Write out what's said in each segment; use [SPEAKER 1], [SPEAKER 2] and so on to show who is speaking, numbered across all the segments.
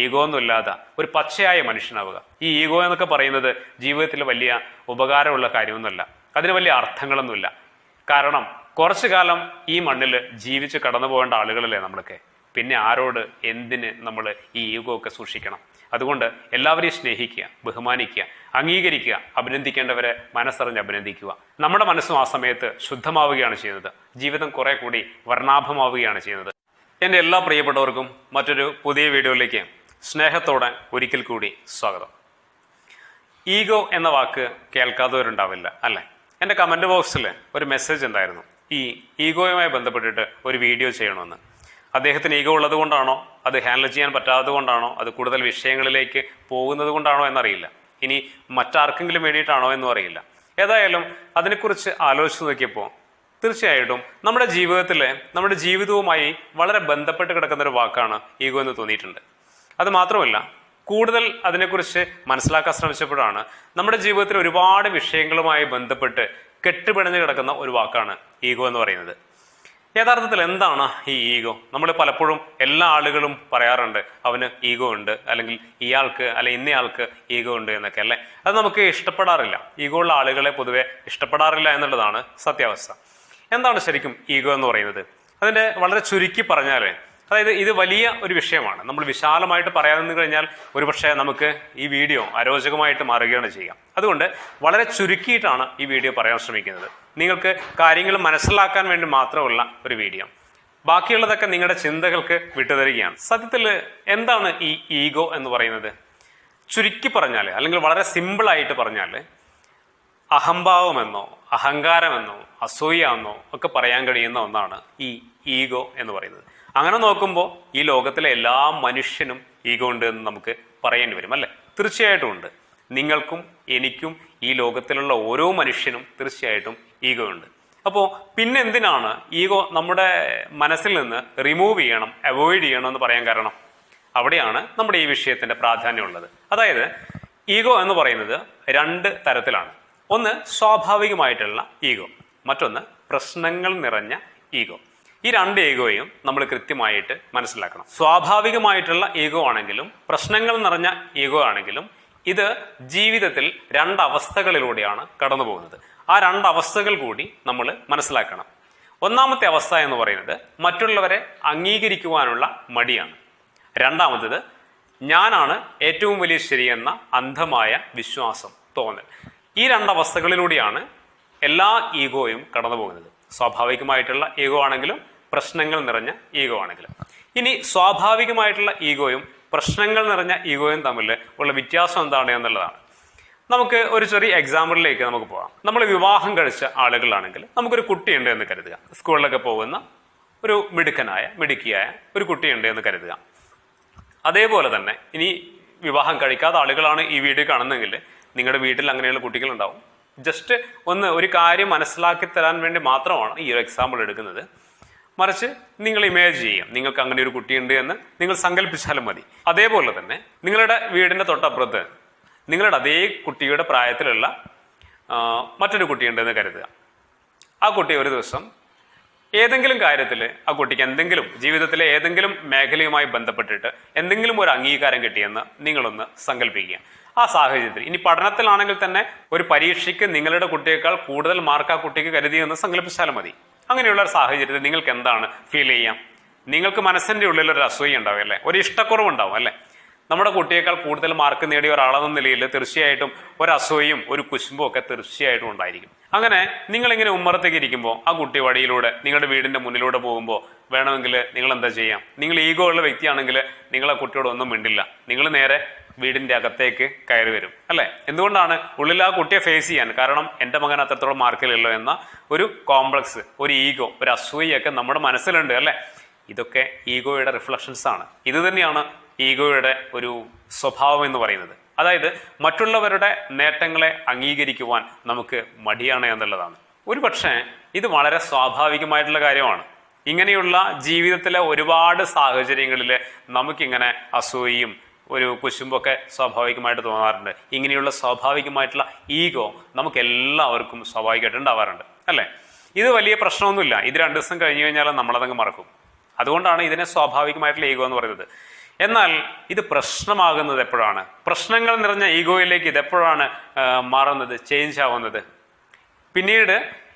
[SPEAKER 1] Ego ഒന്നും ഇല്ലാതെ ഒരു പച്ചയായ മനുഷ്യനാവുക. ഈ ഈഗോ എന്നൊക്കെ പറയുന്നത് ജീവിതത്തിൽ വലിയ ഉപകാരമുള്ള കാര്യമൊന്നുമല്ല, അതിന് വലിയ അർത്ഥങ്ങളൊന്നുമില്ല. കാരണം കുറച്ചു കാലം ഈ മണ്ണിൽ ജീവിച്ച് കടന്നു പോകേണ്ട ആളുകളല്ലേ നമ്മളൊക്കെ. പിന്നെ ആരോട് എന്തിന് നമ്മൾ ഈ ഈഗോ ഒക്കെ സൂക്ഷിക്കണം? അതുകൊണ്ട് എല്ലാവരെയും സ്നേഹിക്കുക, ബഹുമാനിക്കുക, അംഗീകരിക്കുക, അഭിനന്ദിക്കേണ്ടവരെ മനസ്സറിഞ്ഞ് അഭിനന്ദിക്കുക. നമ്മുടെ മനസ്സും ആ സമയത്ത് ശുദ്ധമാവുകയാണ് ചെയ്യുന്നത്. ജീവിതം കുറെ കൂടി വർണ്ണാഭമാവുകയാണ് ചെയ്യുന്നത്. എൻ്റെ എല്ലാ പ്രിയപ്പെട്ടവർക്കും മറ്റൊരു പുതിയ വീഡിയോയിലേക്ക് സ്നേഹത്തോടെ ഒരിക്കൽ കൂടി സ്വാഗതം. ഈഗോ എന്ന വാക്ക് കേൾക്കാത്തവരുണ്ടാവില്ല അല്ലേ? എൻ്റെ കമൻറ്റ് ബോക്സിൽ ഒരു മെസ്സേജ് ഉണ്ടായിരുന്നു, ഈ ഈഗോയുമായി ബന്ധപ്പെട്ടിട്ട് ഒരു വീഡിയോ ചെയ്യണമെന്ന്. അദ്ദേഹത്തിന് ഈഗോ ഉള്ളത് കൊണ്ടാണോ, അത് ഹാൻഡിൽ ചെയ്യാൻ പറ്റാത്തത് കൊണ്ടാണോ, അത് കൂടുതൽ വിഷയങ്ങളിലേക്ക് പോകുന്നത് കൊണ്ടാണോ എന്നറിയില്ല. ഇനി മറ്റാർക്കെങ്കിലും വേണ്ടിയിട്ടാണോ എന്നും അറിയില്ല. ഏതായാലും അതിനെക്കുറിച്ച് ആലോചിച്ച് നോക്കിയപ്പോൾ തീർച്ചയായിട്ടും നമ്മുടെ ജീവിതവുമായി വളരെ ബന്ധപ്പെട്ട് കിടക്കുന്ന ഒരു വാക്കാണ് ഈഗോ എന്ന് തോന്നിയിട്ടുണ്ട്. അത് മാത്രമല്ല, കൂടുതൽ അതിനെക്കുറിച്ച് മനസ്സിലാക്കാൻ ശ്രമിച്ചപ്പോഴാണ് നമ്മുടെ ജീവിതത്തിൽ ഒരുപാട് വിഷയങ്ങളുമായി ബന്ധപ്പെട്ട് കെട്ടുപിണഞ്ഞ് കിടക്കുന്ന ഒരു വാക്കാണ് ഈഗോ എന്ന് പറയുന്നത്. യഥാർത്ഥത്തിൽ എന്താണ് ഈ ഈഗോ? നമ്മൾ പലപ്പോഴും എല്ലാ ആളുകളും പറയാറുണ്ട് അവന് ഈഗോ ഉണ്ട്, അല്ലെങ്കിൽ ഇയാൾക്ക് ഇന്നയാൾക്ക് ഈഗോ ഉണ്ട് എന്നൊക്കെ അല്ലേ. അത് നമുക്ക് ഇഷ്ടപ്പെടാറില്ല. ഈഗോ ഉള്ള ആളുകളെ പൊതുവെ ഇഷ്ടപ്പെടാറില്ല എന്നുള്ളതാണ് സത്യാവസ്ഥ. എന്താണ് ശരിക്കും ഈഗോ എന്ന് പറയുന്നത്? അതിന്റെ വളരെ ചുരുക്കി പറഞ്ഞാൽ, അതായത് ഇത് വലിയ ഒരു വിഷയമാണ്. നമ്മൾ വിശാലമായിട്ട് പറയാൻ കഴിഞ്ഞാൽ ഒരുപക്ഷെ നമുക്ക് ഈ വീഡിയോ അരോചകമായിട്ട് മാറുകയാണ് ചെയ്യുക. അതുകൊണ്ട് വളരെ ചുരുക്കിയിട്ടാണ് ഈ വീഡിയോ പറയാൻ ശ്രമിക്കുന്നത്. നിങ്ങൾക്ക് കാര്യങ്ങൾ മനസ്സിലാക്കാൻ വേണ്ടി മാത്രമുള്ള ഒരു വീഡിയോ. ബാക്കിയുള്ളതൊക്കെ നിങ്ങളുടെ ചിന്തകൾക്ക് വിട്ടുതരികയാണ്. സത്യത്തിൽ എന്താണ് ഈ ഈഗോ എന്ന് പറയുന്നത്? ചുരുക്കി പറഞ്ഞാൽ, അല്ലെങ്കിൽ വളരെ സിമ്പിളായിട്ട് പറഞ്ഞാൽ, അഹംഭാവമെന്നോ അഹങ്കാരമെന്നോ അസൂയ എന്നോ ഒക്കെ പറയാൻ കഴിയുന്ന ഒന്നാണ് ഈ ഈഗോ എന്ന് പറയുന്നത്. അങ്ങനെ നോക്കുമ്പോൾ ഈ ലോകത്തിലെ എല്ലാ മനുഷ്യനും ഈഗോ ഉണ്ട് എന്ന് നമുക്ക് പറയേണ്ടി വരും അല്ലേ? തീർച്ചയായിട്ടും ഉണ്ട്. നിങ്ങൾക്കും എനിക്കും ഈ ലോകത്തിലുള്ള ഓരോ മനുഷ്യനും തീർച്ചയായിട്ടും ഈഗോ ഉണ്ട്. അപ്പോൾ പിന്നെ എന്തിനാണ് ഈഗോ നമ്മുടെ മനസ്സിൽ നിന്ന് റിമൂവ് ചെയ്യണം, അവോയ്ഡ് ചെയ്യണം എന്ന് പറയാൻ കാരണം? അവിടെയാണ് നമ്മുടെ ഈ വിഷയത്തിന്റെ പ്രാധാന്യമുള്ളത്. അതായത് ഈഗോ എന്ന് പറയുന്നത് രണ്ട് തരത്തിലാണ്. ഒന്ന് സ്വാഭാവികമായിട്ടുള്ള ഈഗോ, മറ്റൊന്ന് പ്രശ്നങ്ങൾ നിറഞ്ഞ ഈഗോ. ഈ രണ്ട് ഈഗോയും നമ്മൾ കൃത്യമായിട്ട് മനസ്സിലാക്കണം. സ്വാഭാവികമായിട്ടുള്ള ഈഗോ ആണെങ്കിലും പ്രശ്നങ്ങൾ നിറഞ്ഞ ഈഗോ ആണെങ്കിലും ഇത് ജീവിതത്തിൽ രണ്ടവസ്ഥകളിലൂടെയാണ് കടന്നു പോകുന്നത്. ആ രണ്ടവസ്ഥകൾ കൂടി നമ്മൾ മനസ്സിലാക്കണം. ഒന്നാമത്തെ അവസ്ഥ എന്ന് പറയുന്നത് മറ്റുള്ളവരെ അംഗീകരിക്കുവാനുള്ള മടിയാണ്. രണ്ടാമത്തേത് ഞാനാണ് ഏറ്റവും വലിയ ശരിയെന്ന അന്ധമായ വിശ്വാസം, തോന്നൽ. ഈ രണ്ടവസ്ഥകളിലൂടെയാണ് എല്ലാ ഈഗോയും കടന്നു പോകുന്നത്. സ്വാഭാവികമായിട്ടുള്ള ഈഗോ ആണെങ്കിലും പ്രശ്നങ്ങൾ നിറഞ്ഞ ഈഗോ ആണെങ്കിലും. ഇനി സ്വാഭാവികമായിട്ടുള്ള ഈഗോയും പ്രശ്നങ്ങൾ നിറഞ്ഞ ഈഗോയും തമ്മിൽ ഉള്ള വ്യത്യാസം എന്താണ് എന്നുള്ളതാണ്. നമുക്ക് ഒരു ചെറിയ എക്സാമ്പിളിലേക്ക് നമുക്ക് പോകാം. നമ്മൾ വിവാഹം കഴിച്ച ആളുകളാണെങ്കിൽ നമുക്കൊരു കുട്ടിയുണ്ട് എന്ന് കരുതുക. സ്കൂളിലൊക്കെ പോകുന്ന ഒരു മിടുക്കിയായ ഒരു കുട്ടിയുണ്ട് എന്ന് കരുതുക. അതേപോലെ തന്നെ ഇനി വിവാഹം കഴിക്കാത്ത ആളുകളാണ് ഈ വീഡിയോ കാണുന്നതെങ്കിൽ നിങ്ങളുടെ വീട്ടിൽ അങ്ങനെയുള്ള കുട്ടികളുണ്ടാവും. ജസ്റ്റ് ഒരു കാര്യം മനസ്സിലാക്കി തരാൻ വേണ്ടി മാത്രമാണ് ഈ ഒരു എക്സാമ്പിൾ എടുക്കുന്നത്. മറിച്ച് നിങ്ങൾ ഇമേജ് ചെയ്യാം, നിങ്ങൾക്ക് അങ്ങനെ ഒരു കുട്ടിയുണ്ട് എന്ന് നിങ്ങൾ സങ്കല്പിച്ചാലും മതി. അതേപോലെ തന്നെ നിങ്ങളുടെ വീടിന്റെ തൊട്ടപ്പുറത്ത് നിങ്ങളുടെ അതേ കുട്ടിയുടെ പ്രായത്തിലുള്ള മറ്റൊരു കുട്ടിയുണ്ടെന്ന് കരുതുക. ആ കുട്ടി ഒരു ദിവസം ഏതെങ്കിലും കാര്യത്തിൽ ആ കുട്ടിക്ക് ജീവിതത്തിലെ ഏതെങ്കിലും മേഖലയുമായി ബന്ധപ്പെട്ടിട്ട് എന്തെങ്കിലും ഒരു അംഗീകാരം കിട്ടിയെന്ന് നിങ്ങളൊന്ന് സങ്കല്പിക്കുക. ആ സാഹചര്യത്തിൽ ഇനി പഠനത്തിലാണെങ്കിൽ തന്നെ ഒരു പരീക്ഷയ്ക്ക് നിങ്ങളുടെ കുട്ടിയേക്കാൾ കൂടുതൽ മാർക്ക് ആ കുട്ടിക്ക് കരുതിയെന്ന് സങ്കല്പിച്ചാലും മതി. അങ്ങനെയുള്ള ഒരു സാഹചര്യത്തിൽ നിങ്ങൾക്ക് എന്താണ് ഫീൽ ചെയ്യാം? നിങ്ങൾക്ക് മനസ്സിന്റെ ഉള്ളിൽ ഒരു അസൂയ ഉണ്ടാവും അല്ലേ, ഒരു ഇഷ്ടക്കുറവുണ്ടാവും അല്ലേ? നമ്മുടെ കുട്ടിയേക്കാൾ കൂടുതൽ മാർക്ക് നേടിയ ഒരാളെന്ന നിലയിൽ തീർച്ചയായിട്ടും ഒരു അസൂയയും ഒരു കുശുമ്പും ഒക്കെ തീർച്ചയായിട്ടും ഉണ്ടായിരിക്കും. അങ്ങനെ നിങ്ങളിങ്ങനെ ഉമ്മറത്തേക്ക് ഇരിക്കുമ്പോൾ ആ കുട്ടി വഴിയിലൂടെ നിങ്ങളുടെ വീടിന്റെ മുന്നിലൂടെ പോകുമ്പോൾ വേണമെങ്കിൽ നിങ്ങൾ എന്താ ചെയ്യാം? നിങ്ങൾ ഈഗോ ഉള്ള വ്യക്തിയാണെങ്കിൽ നിങ്ങൾ ആ കുട്ടിയോട് ഒന്നും മിണ്ടില്ല. നിങ്ങൾ നേരെ വീടിന്റെ അകത്തേക്ക് കയറി വരും അല്ലെ? എന്തുകൊണ്ടാണ്? ഉള്ളിൽ ആ കുട്ടിയെ ഫേസ് ചെയ്യാൻ. കാരണം എൻ്റെ മകൻ അത്രത്തോളം മാർക്കിലല്ലോ എന്ന ഒരു കോംപ്ലക്സ്, ഒരു ഈഗോ, ഒരു അസൂയൊക്കെ നമ്മുടെ മനസ്സിലുണ്ട് അല്ലെ? ഇതൊക്കെ ഈഗോയുടെ റിഫ്ലക്ഷൻസ് ആണ്. ഇത് തന്നെയാണ് ഈഗോയുടെ ഒരു സ്വഭാവം എന്ന് പറയുന്നത്. അതായത് മറ്റുള്ളവരുടെ നേട്ടങ്ങളെ അംഗീകരിക്കുവാൻ നമുക്ക് മടിയാണ് എന്നുള്ളതാണ്. ഒരു പക്ഷേ ഇത് വളരെ സ്വാഭാവികമായിട്ടുള്ള കാര്യമാണ്. ഇങ്ങനെയുള്ള ജീവിതത്തിലെ ഒരുപാട് സാഹചര്യങ്ങളിൽ നമുക്കിങ്ങനെ അസൂയയും ഒരു കുശുമ്പൊക്കെ സ്വാഭാവികമായിട്ട് തോന്നാറുണ്ട്. ഇങ്ങനെയുള്ള സ്വാഭാവികമായിട്ടുള്ള ഈഗോ നമുക്ക് എല്ലാവർക്കും സ്വാഭാവികമായിട്ട് ഉണ്ടാവാറുണ്ട് അല്ലേ? ഇത് വലിയ പ്രശ്നമൊന്നുമില്ല. ഇത് 2 ദിവസം കഴിഞ്ഞു കഴിഞ്ഞാൽ നമ്മളതങ്ങ് മറക്കും. അതുകൊണ്ടാണ് ഇതിനെ സ്വാഭാവികമായിട്ടുള്ള ഈഗോ എന്ന് പറയുന്നത്. എന്നാൽ ഇത് പ്രശ്നമാകുന്നത് എപ്പോഴാണ്? പ്രശ്നങ്ങൾ നിറഞ്ഞ ഈഗോയിലേക്ക് ഇത് എപ്പോഴാണ് മാറുന്നത്, ചേഞ്ച് ആവുന്നത്? പിന്നീട്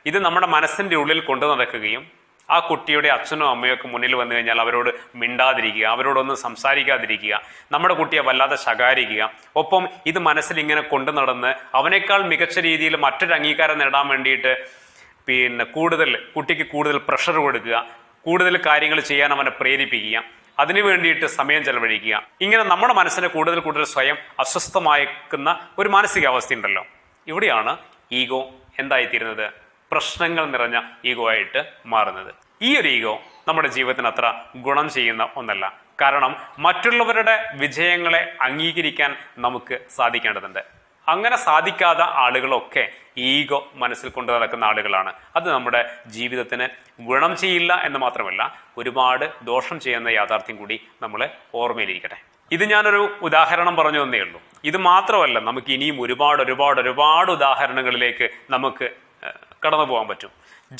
[SPEAKER 1] ഇത് നമ്മുടെ മനസ്സിന്റെ ഉള്ളിൽ കൊണ്ടു നടക്കുകയും ആ കുട്ടിയുടെ അച്ഛനോ അമ്മയോ ഒക്കെ മുന്നിൽ വന്നു കഴിഞ്ഞാൽ അവരോട് മിണ്ടാതിരിക്കുക, അവരോടൊന്നും സംസാരിക്കാതിരിക്കുക, നമ്മുടെ കുട്ടിയെ വല്ലാതെ ശകാരിക്കുക. ഒപ്പം ഇത് മനസ്സിൽ ഇങ്ങനെ കൊണ്ടു നടന്ന് അവനേക്കാൾ മികച്ച രീതിയിൽ മറ്റൊരു അംഗീകാരം നേടാൻ വേണ്ടിയിട്ട് കുട്ടിക്ക് കൂടുതൽ പ്രഷർ കൊടുക്കുക, കൂടുതൽ കാര്യങ്ങൾ ചെയ്യാൻ അവനെ പ്രേരിപ്പിക്കുക, അതിനു വേണ്ടിയിട്ട് സമയം ചെലവഴിക്കുക. ഇങ്ങനെ നമ്മുടെ മനസ്സിനെ കൂടുതൽ കൂടുതൽ സ്വയം അസ്വസ്ഥമാക്കുന്ന ഒരു മാനസികാവസ്ഥ ഉണ്ടല്ലോ. ഇവിടെയാണ് ഈഗോ എന്തായിത്തീരുന്നത്? പ്രശ്നങ്ങൾ നിറഞ്ഞ ഈഗോ ആയിട്ട് മാറുന്നത്. ഈ ഒരു ഈഗോ നമ്മുടെ ജീവിതത്തിന് അത്ര ഗുണം ചെയ്യുന്ന ഒന്നല്ല. കാരണം മറ്റുള്ളവരുടെ വിജയങ്ങളെ അംഗീകരിക്കാൻ നമുക്ക് സാധിക്കേണ്ടതുണ്ട്. അങ്ങനെ സാധിക്കാത്ത ആളുകളൊക്കെ ഈഗോ മനസ്സിൽ കൊണ്ടു നടക്കുന്ന ആളുകളാണ്. അത് നമ്മുടെ ജീവിതത്തിന് ഗുണം ചെയ്യില്ല എന്ന് മാത്രമല്ല, ഒരുപാട് ദോഷം ചെയ്യുന്ന യാഥാർത്ഥ്യം കൂടി നമ്മൾ ഓർമ്മയിലിരിക്കട്ടെ. ഇത് ഞാനൊരു ഉദാഹരണം പറഞ്ഞു തന്നേ ഉള്ളൂ. ഇത് മാത്രമല്ല, നമുക്ക് ഇനിയും ഒരുപാട് ഒരുപാട് ഒരുപാട് ഉദാഹരണങ്ങളിലേക്ക് നമുക്ക് കടന്നു പോകാൻ പറ്റും.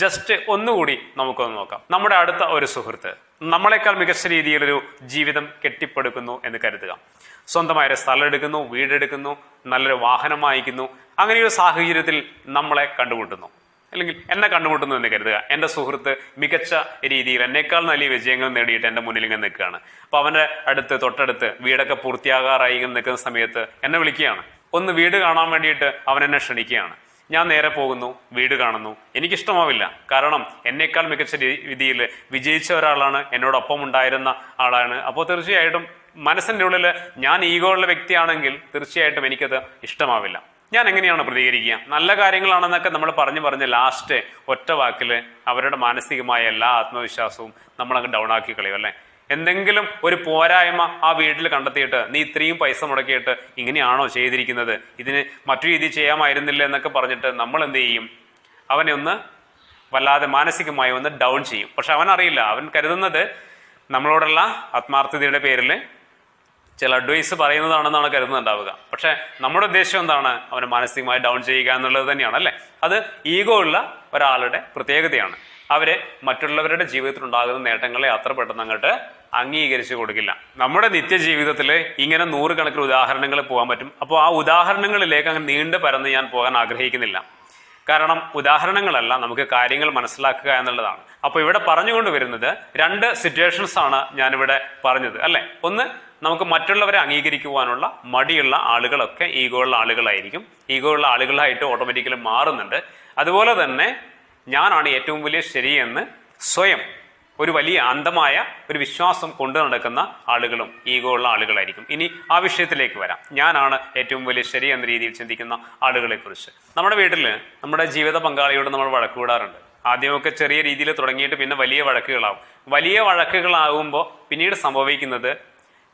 [SPEAKER 1] ജസ്റ്റ് ഒന്നുകൂടി നമുക്കൊന്ന് നോക്കാം. നമ്മുടെ അടുത്ത ഒരു സുഹൃത്ത് നമ്മളെക്കാൾ മികച്ച രീതിയിലൊരു ജീവിതം കെട്ടിപ്പടുക്കുന്നു എന്ന് കരുതുക. സ്വന്തമായൊരു സ്ഥലം എടുക്കുന്നു, വീടെടുക്കുന്നു, നല്ലൊരു വാഹനം വാങ്ങിക്കുന്നു. അങ്ങനെയൊരു സാഹചര്യത്തിൽ നമ്മളെ കണ്ടുമുട്ടുന്നു, അല്ലെങ്കിൽ എന്നെ കണ്ടുമുട്ടുന്നു എന്ന് കരുതുക. എൻ്റെ സുഹൃത്ത് മികച്ച രീതിയിൽ എന്നേക്കാൾ വലിയ വിജയങ്ങൾ നേടിയിട്ട് എൻ്റെ മുന്നിൽ ഇങ്ങനെ നിൽക്കുകയാണ്. അപ്പോൾ അവൻ്റെ തൊട്ടടുത്ത് വീടൊക്കെ പൂർത്തിയാകാറായി ഇങ്ങനെ നിൽക്കുന്ന സമയത്ത് എന്നെ വിളിക്കുകയാണ്. ഒന്ന് വീട് കാണാൻ വേണ്ടിയിട്ട് അവൻ എന്നെ ക്ഷണിക്കുകയാണ്. ഞാൻ നേരെ പോകുന്നു, വീട് കാണുന്നു. എനിക്കിഷ്ടമാവില്ല. കാരണം എന്നേക്കാൾ മികച്ച രീതിയിൽ വിജയിച്ച ഒരാളാണ്, എന്നോടൊപ്പം ഉണ്ടായിരുന്ന ആളാണ്. അപ്പോൾ തീർച്ചയായിട്ടും മനസ്സിൻ്റെ ഉള്ളിൽ ഞാൻ ഈഗോ ഉള്ള വ്യക്തിയാണെങ്കിൽ തീർച്ചയായിട്ടും എനിക്കത് ഇഷ്ടമാവില്ല. ഞാൻ എങ്ങനെയാണ് പ്രതികരിക്കുക? നല്ല കാര്യങ്ങളാണെന്നൊക്കെ നമ്മൾ പറഞ്ഞ് ലാസ്റ്റ് ഒറ്റ വാക്കിൽ അവരുടെ മാനസികമായ എല്ലാ ആത്മവിശ്വാസവും നമ്മളങ്ങ് ഡൗൺ ആക്കി കളയും അല്ലേ? എന്തെങ്കിലും ഒരു പോരായ്മ ആ വീട്ടിൽ കണ്ടെത്തിയിട്ട് നീ ഇത്രയും പൈസ മുടക്കിയിട്ട് ഇങ്ങനെയാണോ ചെയ്തിരിക്കുന്നത്, ഇതിന് മറ്റു രീതി ചെയ്യാമായിരുന്നില്ല എന്നൊക്കെ പറഞ്ഞിട്ട് നമ്മൾ എന്ത് ചെയ്യും? അവനെ ഒന്ന് വല്ലാതെ മാനസികമായി ഒന്ന് ഡൗൺ ചെയ്യും. പക്ഷെ അവനറിയില്ല, അവൻ കരുതുന്നത് നമ്മളോടുള്ള ആത്മാർത്ഥതയുടെ പേരിൽ ചില അഡ്വൈസ് പറയുന്നതാണെന്നാണ് കരുതുന്നുണ്ടാവുക. പക്ഷെ നമ്മുടെ ഉദ്ദേശം എന്താണ്? അവനെ മാനസികമായി ഡൗൺ ചെയ്യുക എന്നുള്ളത് തന്നെയാണ് അല്ലേ? അത് ഈഗോ ഉള്ള ഒരാളുടെ പ്രത്യേകതയാണ്. അവര് മറ്റുള്ളവരുടെ ജീവിതത്തിൽ ഉണ്ടാകുന്ന നേട്ടങ്ങളെ അത്ര പെട്ടെന്ന് അങ്ങോട്ട് അംഗീകരിച്ചു കൊടുക്കില്ല. നമ്മുടെ നിത്യജീവിതത്തിൽ ഇങ്ങനെ 100 കണക്കിന് ഉദാഹരണങ്ങൾ പോകാൻ പറ്റും. അപ്പോൾ ആ ഉദാഹരണങ്ങളിലേക്ക് അങ്ങനെ നീണ്ടു പരന്ന് ഞാൻ പോകാൻ ആഗ്രഹിക്കുന്നില്ല. കാരണം ഉദാഹരണങ്ങളല്ല, നമുക്ക് കാര്യങ്ങൾ മനസ്സിലാക്കുക എന്നുള്ളതാണ്. അപ്പോൾ ഇവിടെ പറഞ്ഞുകൊണ്ട് വരുന്നത് 2 സിറ്റുവേഷൻസ് ആണ് ഞാനിവിടെ പറഞ്ഞത് അല്ലെ? ഒന്ന്, നമുക്ക് മറ്റുള്ളവരെ അംഗീകരിക്കുവാനുള്ള മടിയുള്ള ആളുകളൊക്കെ ഈഗോ ഉള്ള ആളുകളായിരിക്കും. ഈഗോ ഉള്ള ആളുകളായിട്ട് ഓട്ടോമാറ്റിക്കലി മാറുന്നുണ്ട്. അതുപോലെ തന്നെ ഞാനാണ് ഏറ്റവും വലിയ ശരിയെന്ന് സ്വയം ഒരു വലിയ അന്ധമായ ഒരു വിശ്വാസം കൊണ്ടു നടക്കുന്ന ആളുകളും ഈഗോ ഉള്ള ആളുകളായിരിക്കും. ഇനി ആ വിഷയത്തിലേക്ക് വരാം. ഞാനാണ് ഏറ്റവും വലിയ ശരി എന്ന രീതിയിൽ ചിന്തിക്കുന്ന ആളുകളെ കുറിച്ച്. നമ്മുടെ വീട്ടിൽ നമ്മുടെ ജീവിത പങ്കാളിയോട് നമ്മൾ വഴക്കുകൂടാറുണ്ട്. ആദ്യമൊക്കെ ചെറിയ രീതിയിൽ തുടങ്ങിയിട്ട് പിന്നെ വലിയ വഴക്കുകളാവും. വലിയ വഴക്കുകളാകുമ്പോൾ പിന്നീട് സംഭവിക്കുന്നത്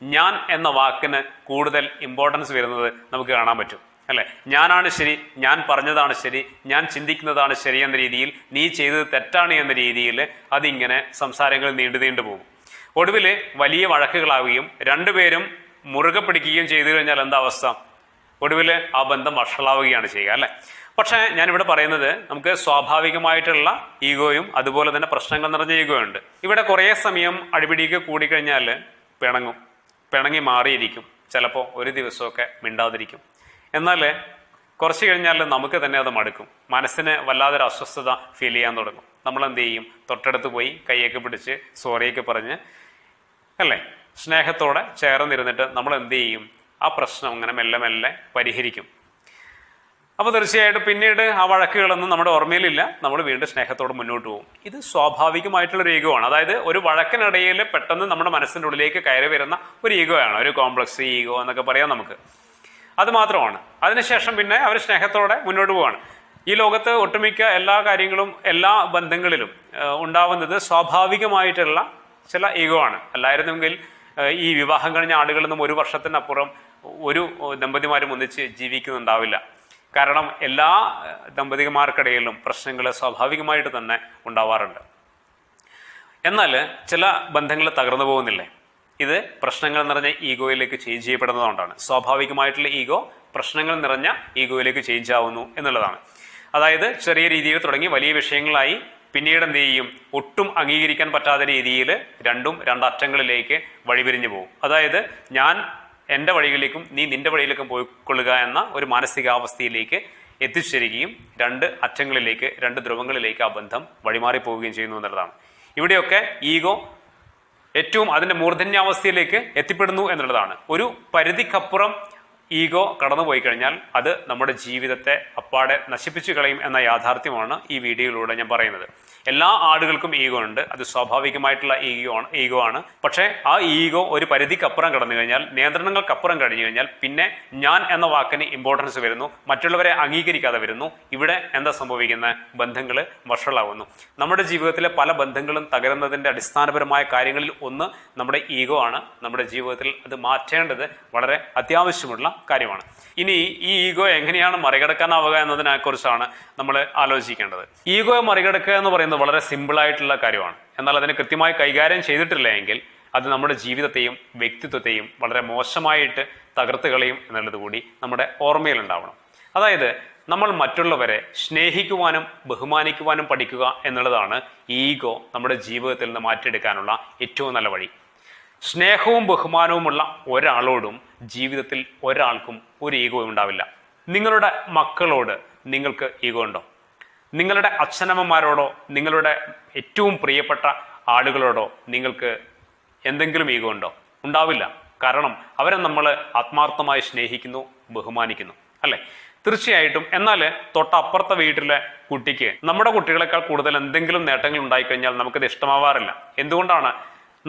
[SPEAKER 1] ഞാൻ എന്ന വാക്കിന് കൂടുതൽ ഇമ്പോർട്ടൻസ് വരുന്നത് നമുക്ക് കാണാൻ പറ്റും അല്ലെ? ഞാനാണ് ശരി, ഞാൻ പറഞ്ഞതാണ് ശരി, ഞാൻ ചിന്തിക്കുന്നതാണ് ശരി എന്ന രീതിയിൽ, നീ ചെയ്തത് തെറ്റാണ് എന്ന രീതിയിൽ അതിങ്ങനെ സംസാരങ്ങൾ നീണ്ടു പോകും. ഒടുവിൽ വലിയ വഴക്കുകളാവുകയും രണ്ടുപേരും മുറുകെ പിടിക്കുകയും ചെയ്തു കഴിഞ്ഞാൽ എന്താ അവസ്ഥ? ഒടുവിൽ ആ ബന്ധം വഷളാവുകയാണ് ചെയ്യുക അല്ലെ? പക്ഷെ ഞാനിവിടെ പറയുന്നത് നമുക്ക് സ്വാഭാവികമായിട്ടുള്ള ഈഗോയും അതുപോലെ തന്നെ പ്രശ്നങ്ങൾ നിറഞ്ഞ ഈഗോ ഉണ്ട്. ഇവിടെ കുറേ സമയം അടിപിടിയൊക്കെ കൂടിക്കഴിഞ്ഞാൽ പിണങ്ങി മാറിയിരിക്കും. ചിലപ്പോൾ ഒരു ദിവസമൊക്കെ മിണ്ടാതിരിക്കും. എന്നാൽ കുറച്ച് കഴിഞ്ഞാൽ നമുക്ക് തന്നെ അത് മടുക്കും. മനസ്സിന് വല്ലാതൊരു അസ്വസ്ഥത ഫീൽ ചെയ്യാൻ തുടങ്ങും. നമ്മൾ എന്ത് ചെയ്യും? തൊട്ടടുത്ത് പോയി കൈയൊക്കെ പിടിച്ച് സോറിയൊക്കെ പറഞ്ഞ് അല്ലേ, സ്നേഹത്തോടെ ചേർന്നിരുന്നിട്ട് നമ്മൾ എന്ത് ചെയ്യും? ആ പ്രശ്നം അങ്ങനെ മെല്ലെ മെല്ലെ പരിഹരിക്കും. അപ്പോൾ തീർച്ചയായിട്ടും പിന്നീട് ആ വഴക്കുകളൊന്നും നമ്മുടെ ഓർമ്മയിലില്ല. നമ്മൾ വീണ്ടും സ്നേഹത്തോടെ മുന്നോട്ട് പോകും. ഇത് സ്വാഭാവികമായിട്ടുള്ളൊരു ഈഗോ ആണ്. അതായത് ഒരു വഴക്കിനിടയിൽ പെട്ടെന്ന് നമ്മുടെ മനസ്സിൻ്റെ ഉള്ളിലേക്ക് കയറി വരുന്ന ഒരു ഈഗോ ആണ്, ഒരു കോംപ്ലക്സ് ഈഗോ എന്നൊക്കെ പറയാം നമുക്ക്. അത് മാത്രമാണ്. അതിനുശേഷം പിന്നെ അവർ സ്നേഹത്തോടെ മുന്നോട്ട് പോവാണ്. ഈ ലോകത്ത് ഒട്ടുമിക്ക എല്ലാ കാര്യങ്ങളും എല്ലാ ബന്ധങ്ങളിലും ഉണ്ടാവുന്നത് സ്വാഭാവികമായിട്ടുള്ള ചില ഈഗോ ആണ്. അല്ലായിരുന്നെങ്കിൽ ഈ വിവാഹം കഴിഞ്ഞ ആളുകളൊന്നും 1 വർഷത്തിനപ്പുറം ഒരു ദമ്പതിമാരും ഒന്നിച്ച് ജീവിക്കുന്നുണ്ടാവില്ല. കാരണം എല്ലാ ദമ്പതിമാർക്കിടയിലും പ്രശ്നങ്ങൾ സ്വാഭാവികമായിട്ട് തന്നെ ഉണ്ടാവാറുണ്ട്. എന്നാൽ ചില ബന്ധങ്ങൾ തകർന്നു പോകുന്നില്ലേ? ഇത് പ്രശ്നങ്ങൾ നിറഞ്ഞ ഈഗോയിലേക്ക് ചേഞ്ച് ചെയ്യപ്പെടുന്നതുകൊണ്ടാണ്. സ്വാഭാവികമായിട്ടുള്ള ഈഗോ പ്രശ്നങ്ങൾ നിറഞ്ഞ ഈഗോയിലേക്ക് ചേഞ്ച് ആവുന്നു എന്നുള്ളതാണ്. അതായത് ചെറിയ രീതിയിൽ തുടങ്ങി വലിയ വിഷയങ്ങളായി പിന്നീട് എന്ത് ചെയ്യും, ഒട്ടും അംഗീകരിക്കാൻ പറ്റാത്ത രീതിയിൽ രണ്ടും രണ്ടറ്റങ്ങളിലേക്ക് വഴിപിരിഞ്ഞു പോകും. അതായത് ഞാൻ എൻ്റെ വഴികളിലേക്കും നീ നിന്റെ വഴിയിലേക്കും പോയിക്കൊള്ളുക എന്ന ഒരു മാനസികാവസ്ഥയിലേക്ക് എത്തിച്ചേരുകയും രണ്ട് അറ്റങ്ങളിലേക്ക്, രണ്ട് ധ്രുവങ്ങളിലേക്ക് ആ ബന്ധം വഴിമാറി പോവുകയും ചെയ്യുന്നു എന്നുള്ളതാണ്. ഇവിടെയൊക്കെ ഈഗോ ഏറ്റവും അതിൻ്റെ മൂർധന്യാവസ്ഥയിലേക്ക് എത്തിപ്പെടുന്നു എന്നുള്ളതാണ്. ഒരു പരിധിക്കപ്പുറം ഈഗോ കടന്നുപോയി കഴിഞ്ഞാൽ അത് നമ്മുടെ ജീവിതത്തെ അപ്പാടെ നശിപ്പിച്ചു കളയും എന്ന യാഥാർത്ഥ്യമാണ് ഈ വീഡിയോയിലൂടെ ഞാൻ പറയുന്നത്. എല്ലാ ആളുകൾക്കും ഈഗോ ഉണ്ട്, അത് സ്വാഭാവികമായിട്ടുള്ള ഈഗോ ആണ്. പക്ഷേ ആ ഈഗോ ഒരു പരിധിക്കപ്പുറം കടന്നു കഴിഞ്ഞാൽ, നിയന്ത്രണങ്ങൾക്കപ്പുറം കഴിഞ്ഞു കഴിഞ്ഞാൽ പിന്നെ ഞാൻ എന്ന വാക്കിന് ഇമ്പോർട്ടൻസ് വരുന്നു, മറ്റുള്ളവരെ അംഗീകരിക്കാതെ വരുന്നു. ഇവിടെ എന്താ സംഭവിക്കുന്നത്? ബന്ധങ്ങൾ വഷളാവുന്നു. നമ്മുടെ ജീവിതത്തിലെ പല ബന്ധങ്ങളും തകരുന്നതിൻ്റെ അടിസ്ഥാനപരമായ കാര്യങ്ങളിൽ ഒന്ന് നമ്മുടെ ഈഗോ ആണ്. നമ്മുടെ ജീവിതത്തിൽ അത് മാറ്റേണ്ടത് വളരെ അത്യാവശ്യമുള്ള കാര്യമാണ്. ഇനി ഈ ഈഗോ എങ്ങനെയാണ് മറികടക്കാനാവുക എന്നതിനെ കുറിച്ചാണ് നമ്മൾ ആലോചിക്കേണ്ടത്. ഈഗോയെ മറികടക്കുക എന്ന് പറയുന്നത് വളരെ സിമ്പിൾ ആയിട്ടുള്ള കാര്യമാണ്. എന്നാൽ അതിനെ കൃത്യമായി കൈകാര്യം ചെയ്തിട്ടില്ല എങ്കിൽ അത് നമ്മുടെ ജീവിതത്തെയും വ്യക്തിത്വത്തെയും വളരെ മോശമായിട്ട് തകർത്ത് കളയും എന്നുള്ളത് കൂടി നമ്മുടെ ഓർമ്മയിലുണ്ടാവണം. അതായത് നമ്മൾ മറ്റുള്ളവരെ സ്നേഹിക്കുവാനും ബഹുമാനിക്കുവാനും പഠിക്കുക എന്നുള്ളതാണ് ഈഗോ നമ്മുടെ ജീവിതത്തിൽ നിന്ന് മാറ്റിയെടുക്കാനുള്ള ഏറ്റവും നല്ല വഴി. സ്നേഹവും ബഹുമാനവുമുള്ള ഒരാളോടും ജീവിതത്തിൽ ഒരാൾക്കും ഒരു ഈഗോ ഉണ്ടാവില്ല. നിങ്ങളുടെ മക്കളോട് നിങ്ങൾക്ക് ഈഗോ ഉണ്ടോ? നിങ്ങളുടെ അച്ഛനമ്മമാരോടോ നിങ്ങളുടെ ഏറ്റവും പ്രിയപ്പെട്ട ആളുകളോടോ നിങ്ങൾക്ക് എന്തെങ്കിലും ഈഗോ ഉണ്ടോ? ഉണ്ടാവില്ല. കാരണം അവരെ നമ്മൾ ആത്മാർത്ഥമായി സ്നേഹിക്കുന്നു, ബഹുമാനിക്കുന്നു, അല്ലേ? തീർച്ചയായിട്ടും. എന്നാൽ തൊട്ടപ്പുറത്തെ വീട്ടിലെ കുട്ടിക്ക് നമ്മുടെ കുട്ടികളെക്കാൾ കൂടുതൽ എന്തെങ്കിലും നേട്ടങ്ങൾ ഉണ്ടായിക്കഴിഞ്ഞാൽ നമുക്കത് ഇഷ്ടമാവാറില്ല. എന്തുകൊണ്ടാണ്?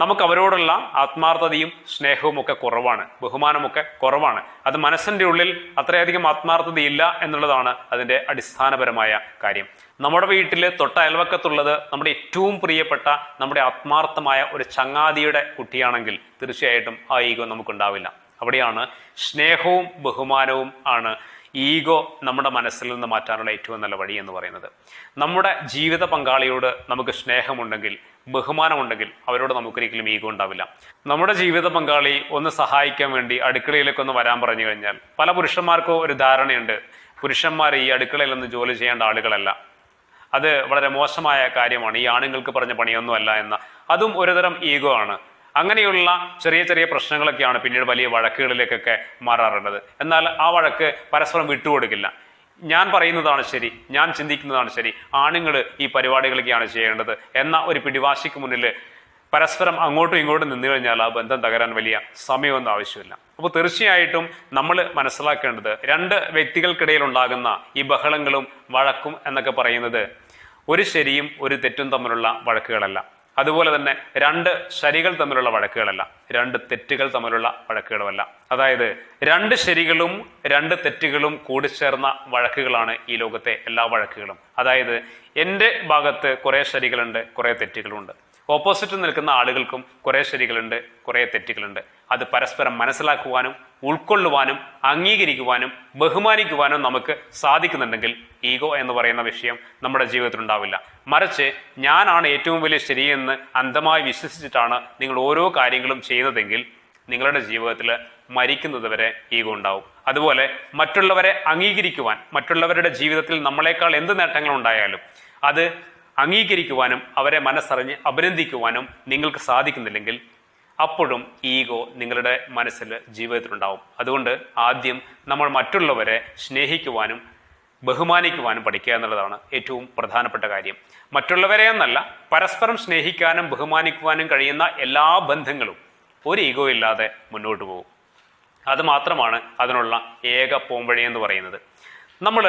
[SPEAKER 1] നമുക്ക് അവരോടുള്ള ആത്മാർത്ഥതയും സ്നേഹവും ഒക്കെ കുറവാണ്, ബഹുമാനമൊക്കെ കുറവാണ്. അത് മനസ്സിൻ്റെ ഉള്ളിൽ അത്രയധികം ആത്മാർത്ഥതയില്ല എന്നുള്ളതാണ് അതിൻ്റെ അടിസ്ഥാനപരമായ കാര്യം. നമ്മുടെ വീട്ടിൽ തൊട്ട അയൽവക്കത്തുള്ളത് നമ്മുടെ ഏറ്റവും പ്രിയപ്പെട്ട, നമ്മുടെ ആത്മാർത്ഥമായ ഒരു ചങ്ങാതിയുടെ കുട്ടിയാണെങ്കിൽ തീർച്ചയായിട്ടും ആ ഈഗോ നമുക്കുണ്ടാവില്ല. അവിടെയാണ് സ്നേഹവും ബഹുമാനവും ആണ് ഈഗോ നമ്മുടെ മനസ്സിൽ നിന്ന് മാറ്റാനുള്ള ഏറ്റവും നല്ല വഴി എന്ന് പറയുന്നത്. നമ്മുടെ ജീവിത പങ്കാളിയോട് നമുക്ക് സ്നേഹമുണ്ടെങ്കിൽ, ബഹുമാനമുണ്ടെങ്കിൽ അവരോട് നമുക്കൊരിക്കലും ഈഗോ ഉണ്ടാവില്ല. നമ്മുടെ ജീവിത പങ്കാളി ഒന്ന് സഹായിക്കാൻ വേണ്ടി അടുക്കളയിലേക്ക് ഒന്ന് വരാൻ പറഞ്ഞു കഴിഞ്ഞാൽ പല പുരുഷന്മാർക്കും ഒരു ധാരണയുണ്ട്, പുരുഷന്മാർ ഈ അടുക്കളയിലൊന്നും ജോലി ചെയ്യേണ്ട ആളുകളല്ല, അത് വളരെ മോശമായ കാര്യമാണ്, ഈ ആണുങ്ങൾക്ക് പറഞ്ഞ പണിയൊന്നുമല്ല എന്ന, അതും ഒരുതരം ഈഗോ ആണ്. അങ്ങനെയുള്ള ചെറിയ ചെറിയ പ്രശ്നങ്ങളൊക്കെയാണ് പിന്നീട് വലിയ വഴക്കുകളിലേക്കൊക്കെ മാറാറുള്ളത്. എന്നാൽ ആ വഴക്ക് പരസ്പരം വിട്ടുകൊടുക്കില്ല. ഞാൻ പറയുന്നതാണ് ശരി, ഞാൻ ചിന്തിക്കുന്നതാണ് ശരി, ആണുങ്ങൾ ഈ പരിപാടികളൊക്കെയാണ് ചെയ്യേണ്ടത് എന്ന ഒരു പിടിവാശിക്ക് മുന്നിൽ പരസ്പരം അങ്ങോട്ടും ഇങ്ങോട്ടും നിന്നു കഴിഞ്ഞാൽ ആ ബന്ധം തകരാൻ വലിയ സമയമൊന്നും ആവശ്യമില്ല. അപ്പോൾ തീർച്ചയായിട്ടും നമ്മൾ മനസ്സിലാക്കേണ്ടത് രണ്ട് വ്യക്തികൾക്കിടയിൽ ഉണ്ടാകുന്ന ഈ ബഹളങ്ങളും വഴക്കും എന്നൊക്കെ പറയുന്നത് ഒരു ശരിയും ഒരു തെറ്റും തമ്മിലുള്ള വഴക്കുകളല്ല. അതുപോലെ തന്നെ രണ്ട് ശരികൾ തമ്മിലുള്ള വഴക്കുകളല്ല, രണ്ട് തെറ്റുകൾ തമ്മിലുള്ള വഴക്കുകളുമല്ല. അതായത് രണ്ട് ശരികളും രണ്ട് തെറ്റുകളും കൂടിച്ചേർന്ന വഴക്കുകളാണ് ഈ ലോകത്തെ എല്ലാ വഴക്കുകളും. അതായത് എൻ്റെ ഭാഗത്ത് കുറേ ശരികളുണ്ട്, കുറേ തെറ്റുകളുണ്ട്. ഓപ്പോസിറ്റ് നിൽക്കുന്ന ആളുകൾക്കും കുറേ ശരികളുണ്ട്, കുറേ തെറ്റുകളുണ്ട്. അത് പരസ്പരം മനസ്സിലാക്കുവാനും ഉൾക്കൊള്ളുവാനും അംഗീകരിക്കുവാനും ബഹുമാനിക്കുവാനും നമുക്ക് സാധിക്കുന്നുണ്ടെങ്കിൽ ഈഗോ എന്ന് പറയുന്ന വിഷയം നമ്മുടെ ജീവിതത്തിൽ ഉണ്ടാവില്ല. മറിച്ച് ഞാനാണ് ഏറ്റവും വലിയ ശരിയെന്ന് അന്ധമായി വിശ്വസിച്ചിട്ടാണ് നിങ്ങൾ ഓരോ കാര്യങ്ങളും ചെയ്യുന്നതെങ്കിൽ നിങ്ങളുടെ ജീവിതത്തിൽ മരിക്കുന്നത് വരെ ഈഗോ ഉണ്ടാവും. അതുപോലെ മറ്റുള്ളവരെ അംഗീകരിക്കുവാൻ, മറ്റുള്ളവരുടെ ജീവിതത്തിൽ നമ്മളെക്കാൾ എന്ത് നേട്ടങ്ങൾ ഉണ്ടായാലും അത് അംഗീകരിക്കുവാനും അവരെ മനസ്സറിഞ്ഞ് അഭിനന്ദിക്കുവാനും നിങ്ങൾക്ക് സാധിക്കുന്നില്ലെങ്കിൽ അപ്പോഴും ഈഗോ നിങ്ങളുടെ മനസ്സിൽ ജീവിതത്തിലുണ്ടാവും. അതുകൊണ്ട് ആദ്യം നമ്മൾ മറ്റുള്ളവരെ സ്നേഹിക്കുവാനും ബഹുമാനിക്കുവാനും പഠിക്കുക എന്നുള്ളതാണ് ഏറ്റവും പ്രധാനപ്പെട്ട കാര്യം. മറ്റുള്ളവരെ എന്നല്ല, പരസ്പരം സ്നേഹിക്കാനും ബഹുമാനിക്കുവാനും കഴിയുന്ന എല്ലാ ബന്ധങ്ങളും ഒരു ഈഗോ ഇല്ലാതെ മുന്നോട്ട് പോകും. അത് മാത്രമാണ് അതിനുള്ള ഏക പോംവഴി എന്ന് പറയുന്നത്. നമ്മൾ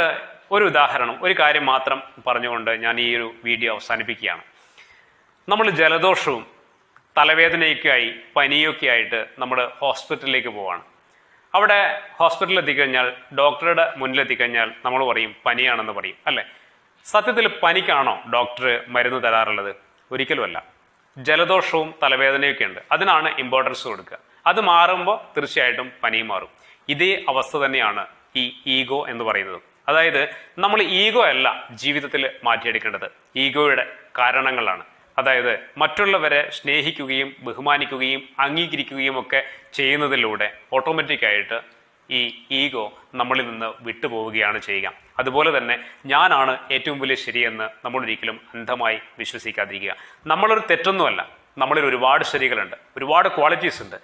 [SPEAKER 1] ഒരു ഉദാഹരണം, ഒരു കാര്യം മാത്രം പറഞ്ഞുകൊണ്ട് ഞാൻ ഈ ഒരു വീഡിയോ അവസാനിപ്പിക്കുകയാണ്. നമ്മൾ ജലദോഷവും തലവേദനയൊക്കെയായി പനിയൊക്കെ ആയിട്ട് നമ്മൾ ഹോസ്പിറ്റലിലേക്ക് പോവാണ്. അവിടെ ഹോസ്പിറ്റലിൽ എത്തിക്കഴിഞ്ഞാൽ, ഡോക്ടറുടെ മുന്നിലെത്തിക്കഴിഞ്ഞാൽ നമ്മൾ പറയും പനിയാണെന്ന് പറയും, അല്ലേ? സത്യത്തിൽ പനിക്കാണോ ഡോക്ടർ മരുന്ന് തരാറുള്ളത്? ഒരിക്കലുമല്ല. ജലദോഷവും തലവേദനയൊക്കെ ഉണ്ട്, അതിനാണ് ഇമ്പോർട്ടൻസ് കൊടുക്കുക. അത് മാറുമ്പോൾ തീർച്ചയായിട്ടും പനിയും മാറും. ഇതേ അവസ്ഥ തന്നെയാണ് ഈ ഈഗോ എന്ന് പറയുന്നത്. അതായത് നമ്മൾ ഈഗോ അല്ല ജീവിതത്തിൽ മാറ്റിയെടുക്കേണ്ടത്, ഈഗോയുടെ കാരണങ്ങളാണ്. അതായത് മറ്റുള്ളവരെ സ്നേഹിക്കുകയും ബഹുമാനിക്കുകയും അംഗീകരിക്കുകയും ഒക്കെ ചെയ്യുന്നതിലൂടെ ഓട്ടോമാറ്റിക്കായിട്ട് ഈ ഈഗോ നമ്മളിൽ നിന്ന് വിട്ടുപോവുകയാണ് ചെയ്യുക. അതുപോലെ തന്നെ ഞാനാണ് ഏറ്റവും വലിയ ശരിയെന്ന് നമ്മൾ ഒരിക്കലും അന്ധമായി വിശ്വസിക്കാതിരിക്കുക. നമ്മളൊരു തെറ്റൊന്നുമല്ല, നമ്മളിൽ ഒരുപാട് ശരികളുണ്ട്, ഒരുപാട് ക്വാളിറ്റീസ് ഉണ്ട്.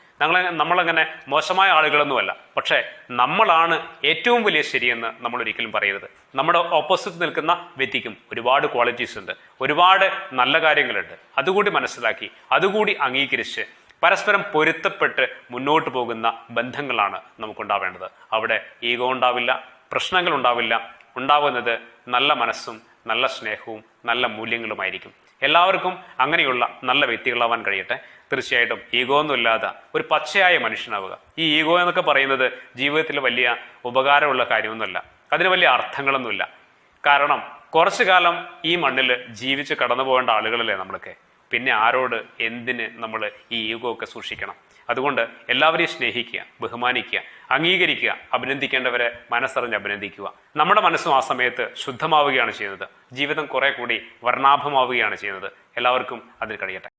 [SPEAKER 1] നമ്മളങ്ങനെ മോശമായ ആളുകളൊന്നുമല്ല. പക്ഷേ നമ്മളാണ് ഏറ്റവും വലിയ ശരിയെന്ന് നമ്മൾ ഒരിക്കലും പറയരുത്. നമ്മുടെ ഓപ്പോസിറ്റ് നിൽക്കുന്ന വ്യക്തിക്കും ഒരുപാട് ക്വാളിറ്റീസ് ഉണ്ട്, ഒരുപാട് നല്ല കാര്യങ്ങളുണ്ട്. അതുകൂടി മനസ്സിലാക്കി, അതുകൂടി അംഗീകരിച്ച് പരസ്പരം പൊരുത്തപ്പെട്ട് മുന്നോട്ട് പോകുന്ന ബന്ധങ്ങളാണ് നമുക്കുണ്ടാവേണ്ടത്. അവിടെ ഈഗോ ഉണ്ടാവില്ല, പ്രശ്നങ്ങൾ ഉണ്ടാവില്ല. ഉണ്ടാവുന്നത് നല്ല മനസ്സും നല്ല സ്നേഹവും നല്ല മൂല്യങ്ങളുമായിരിക്കും. എല്ലാവർക്കും അങ്ങനെയുള്ള നല്ല വ്യക്തികളാവാൻ കഴിയട്ടെ. തീർച്ചയായിട്ടും ഈഗോ ഒന്നുമില്ലാതെ ഒരു പച്ചയായ മനുഷ്യനാവുക. ഈ ഈഗോ എന്നൊക്കെ പറയുന്നത് ജീവിതത്തിൽ വലിയ ഉപകാരമുള്ള കാര്യമൊന്നുമല്ല, അതിന് വലിയ അർത്ഥങ്ങളൊന്നുമില്ല. കാരണം കുറച്ചു കാലം ഈ മണ്ണിൽ ജീവിച്ച് കടന്നു പോകേണ്ട ആളുകളല്ലേ നമ്മളൊക്കെ. പിന്നെ ആരോട് എന്തിന് നമ്മൾ ഈ ഈഗോ ഒക്കെ സൂക്ഷിക്കണം? അതുകൊണ്ട് എല്ലാവരെയും സ്നേഹിക്കുക, ബഹുമാനിക്കുക, അംഗീകരിക്കുക, അഭിനന്ദിക്കേണ്ടവരെ മനസ്സറിഞ്ഞ് അഭിനന്ദിക്കുക. നമ്മുടെ മനസ്സും ആ സമയത്ത് ശുദ്ധമാവുകയാണ് ചെയ്യുന്നത്. ജീവിതം കുറെ കൂടി വർണ്ണാഭമാവുകയാണ് ചെയ്യുന്നത്. എല്ലാവർക്കും അതിൽ കഴിയട്ടെ.